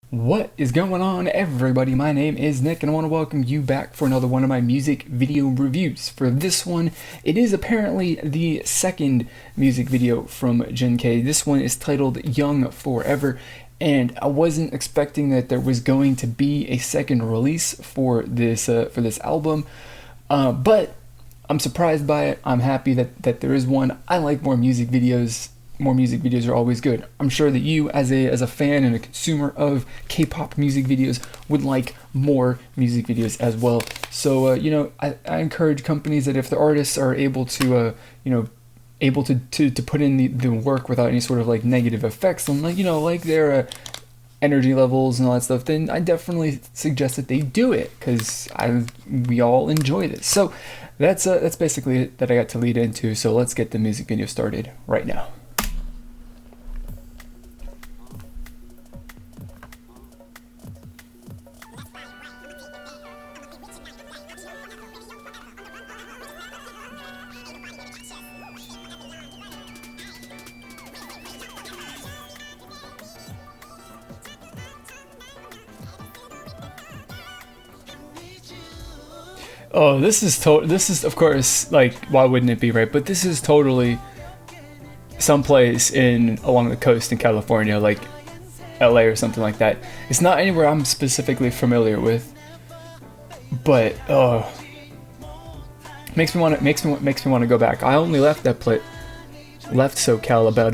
What is going on, everybody? My name is Nick, and I want to welcome you back for another one of my music video reviews. For this one, it is apparently the second music video from Jun.K. This one is titled Young Forever, and I wasn't expecting that there was going to be a second release for this album, but I'm surprised by it. I'm happy that there is one. I like more music videos. More music videos are always good. I'm sure that you, as a fan and a consumer of K-pop music videos, would like more music videos as well. So I encourage companies that if the artists are able to to put in the work without any sort of like negative effects on like their energy levels and all that stuff, then I definitely suggest that they do it, because we all enjoy this. So that's basically it that I got to lead into. So let's get the music video started right now. Oh, this is of course, like, why wouldn't it be, right? But this is totally someplace in along the coast in California, like LA or something like that. It's not anywhere I'm specifically familiar with, but makes me want to go back. I only left SoCal about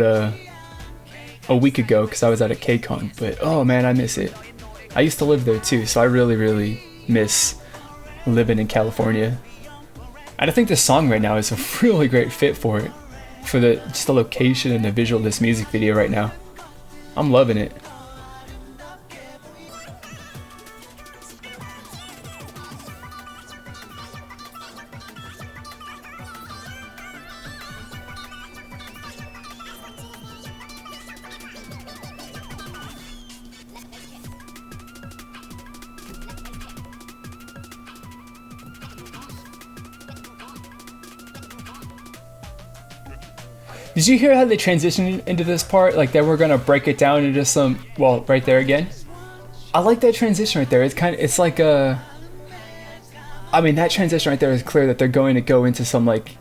a week ago because I was at a KCON, but oh man, I miss it. I used to live there too, so I really miss living in California. And I think this song right now is a really great fit for it, for just the location and the visual of this music video right now. I'm loving it. Did you hear how they transitioned into this part? Like, they were gonna break it down into some, well, right there again. I like that transition right there. It's like I mean, that transition right there is clear that they're going to go into some, like,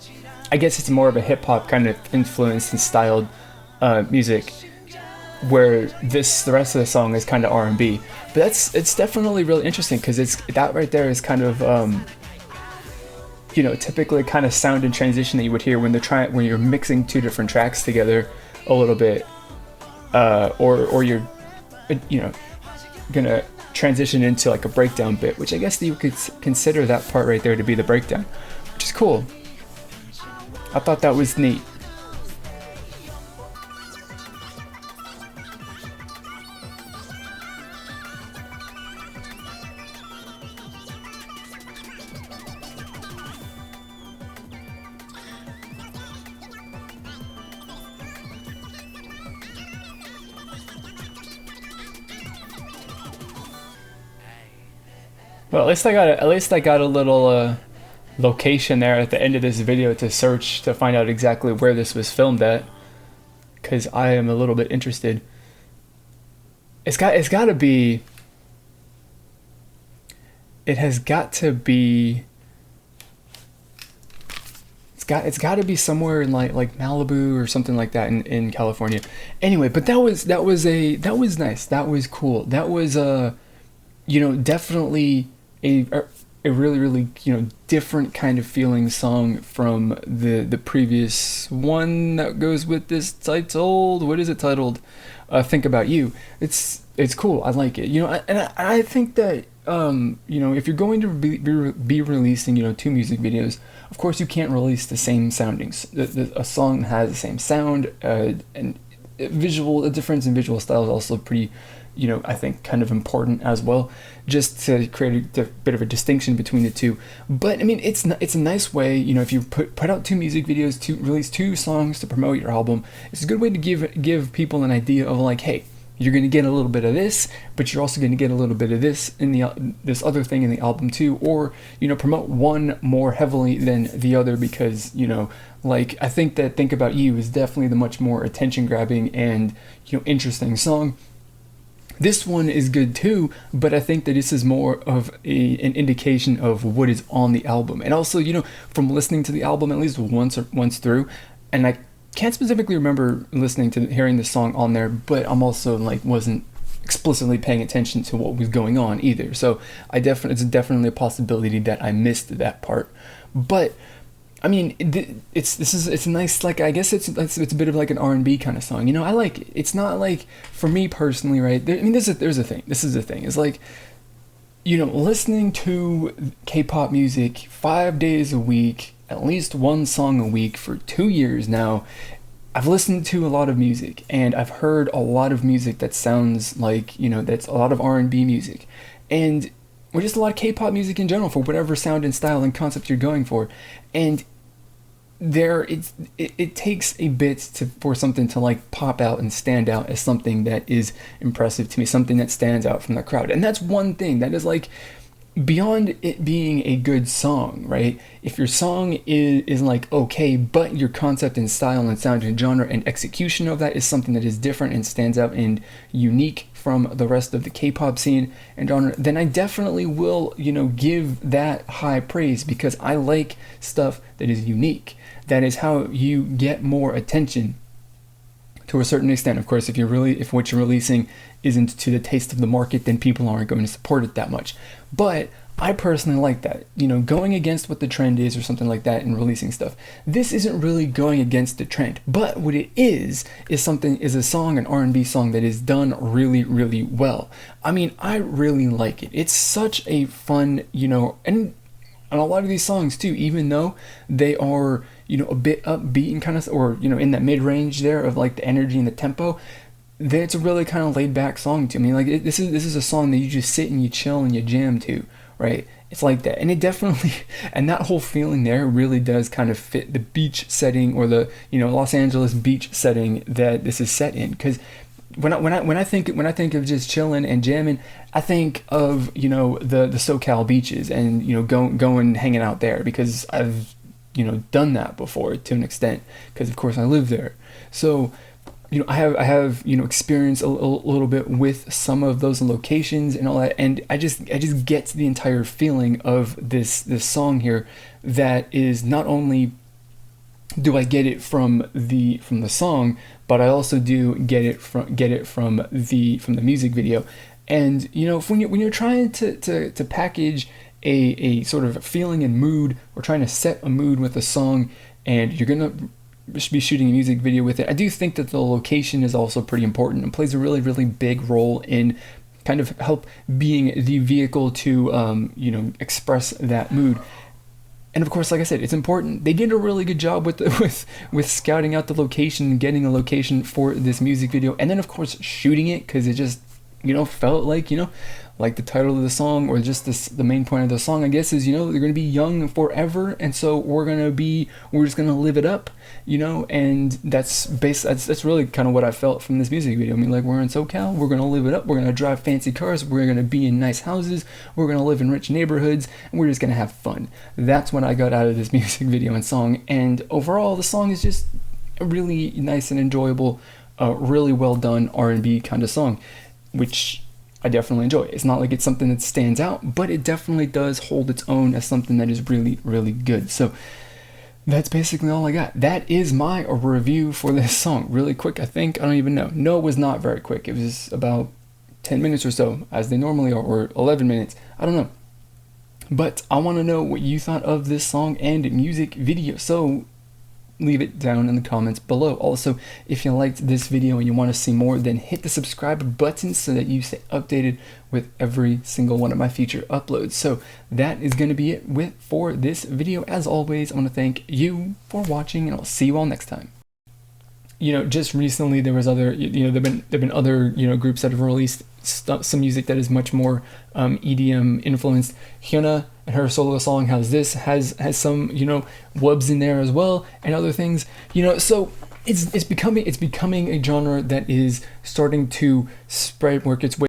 I guess it's more of a hip hop kind of influenced and styled music, where the rest of the song is kind of R&B. But it's definitely really interesting, because that right there is kind of typically kind of sound and transition that you would hear when you're mixing two different tracks together a little bit, or you're gonna transition into like a breakdown bit, which I guess you could consider that part right there to be the breakdown, which is cool. I thought that was neat. Well, at least I got a little location there at the end of this video to search to find out exactly where this was filmed at, because I am a little bit interested. It's got to be. It has got to be. It's got to be somewhere in like Malibu or something like that in California. Anyway, but that was nice. That was cool. That was definitely a really different kind of feeling song from the previous one that goes with this titled. What is it titled? Think About You. It's cool. I like it. I think that if you're going to be releasing two music videos, of course you can't release the same soundings. A song has the same sound, and a difference in visual style is also pretty, I think, kind of important as well, just to create a bit of a distinction between the two. But I mean, it's a nice way, if you put out two music videos, to release two songs to promote your album. It's a good way to give people an idea of, like, hey, you're going to get a little bit of this, but you're also going to get a little bit of this in this other thing in the album too, or promote one more heavily than the other, because like, I think that Think About You is definitely the much more attention grabbing and interesting song. This one is good too, but I think that this is more of an indication of what is on the album. And also, from listening to the album at least once through, and I can't specifically remember hearing the song on there, but I'm also like wasn't explicitly paying attention to what was going on either. So it's definitely a possibility that I missed that part. But I mean, it's a nice, like, I guess it's a bit of like an R&B kind of song. I like it. It's not like, for me personally, right? There's a thing. This is the thing. It's like, listening to K-pop music 5 days a week, at least one song a week for 2 years now. I've listened to a lot of music, and I've heard a lot of music that sounds like, that's a lot of R&B music. And or just a lot of K-pop music in general, for whatever sound and style and concept you're going for. And it takes a bit for something to like pop out and stand out as something that is impressive to me, something that stands out from the crowd. And that's one thing that is like, beyond it being a good song, right? If your song is like okay, but your concept and style and sound and genre and execution of that is something that is different and stands out and unique from the rest of the K-pop scene and genre, then I definitely will, give that high praise, because I like stuff that is unique. That is how you get more attention to a certain extent. Of course, if what you're releasing isn't to the taste of the market, then people aren't going to support it that much. But I personally like that, going against what the trend is or something like that and releasing stuff. This isn't really going against the trend, but what it is a song, an R&B song that is done really, really well. I mean, I really like it. It's such a fun, and a lot of these songs too, even though they are, a bit upbeat and kind of, or, in that mid-range there of like the energy and the tempo, it's a really kind of laid-back song to me. Like, this is a song that you just sit and you chill and you jam to, right? It's like that. And it definitely, and that whole feeling there really does kind of fit the beach setting, or the, Los Angeles beach setting that this is set in. Because when I think of just chilling and jamming, I think of, the SoCal beaches and, going hanging out there, because I've, done that before to an extent, because of course I live there. So, I have experience a little bit with some of those locations and all that, and I just get the entire feeling of this song here. That is, not only do I get it from the song, but I also do get it from the music video. And when you're trying to package a sort of feeling and mood, or trying to set a mood with a song, and you're gonna be shooting a music video with it, I do think that the location is also pretty important and plays a really, really big role in kind of help being the vehicle to express that mood. And of course, like I said, it's important. They did a really good job with scouting out the location and getting a location for this music video, and then of course shooting it, because it just felt like like the title of the song, or just the main point of the song, I guess, is they're going to be young forever, and so we're just going to live it up, and that's really kind of what I felt from this music video. I mean, like, we're in SoCal, we're going to live it up, we're going to drive fancy cars, we're going to be in nice houses, we're going to live in rich neighborhoods, and we're just going to have fun. That's what I got out of this music video and song. And overall, the song is just a really nice and enjoyable, really well done R&B kind of song, which I definitely enjoy. It's not like it's something that stands out, but it definitely does hold its own as something that is really, really good. So that's basically all I got. That is my review for this song. Really quick, I think. I don't even know. No, it was not very quick. It was about 10 minutes or so, as they normally are, or 11 minutes. I don't know. But I want to know what you thought of this song and music video. So leave it down in the comments below. Also, if you liked this video and you want to see more, then hit the subscribe button so that you stay updated with every single one of my future uploads. So that is going to be it for this video. As always, I want to thank you for watching, and I'll see you all next time. Just recently there was other, there've been other, groups that have released some music that is much more EDM influenced. Hyuna and her solo song has some, wubs in there as well, and other things, so it's becoming a genre that is starting to work its way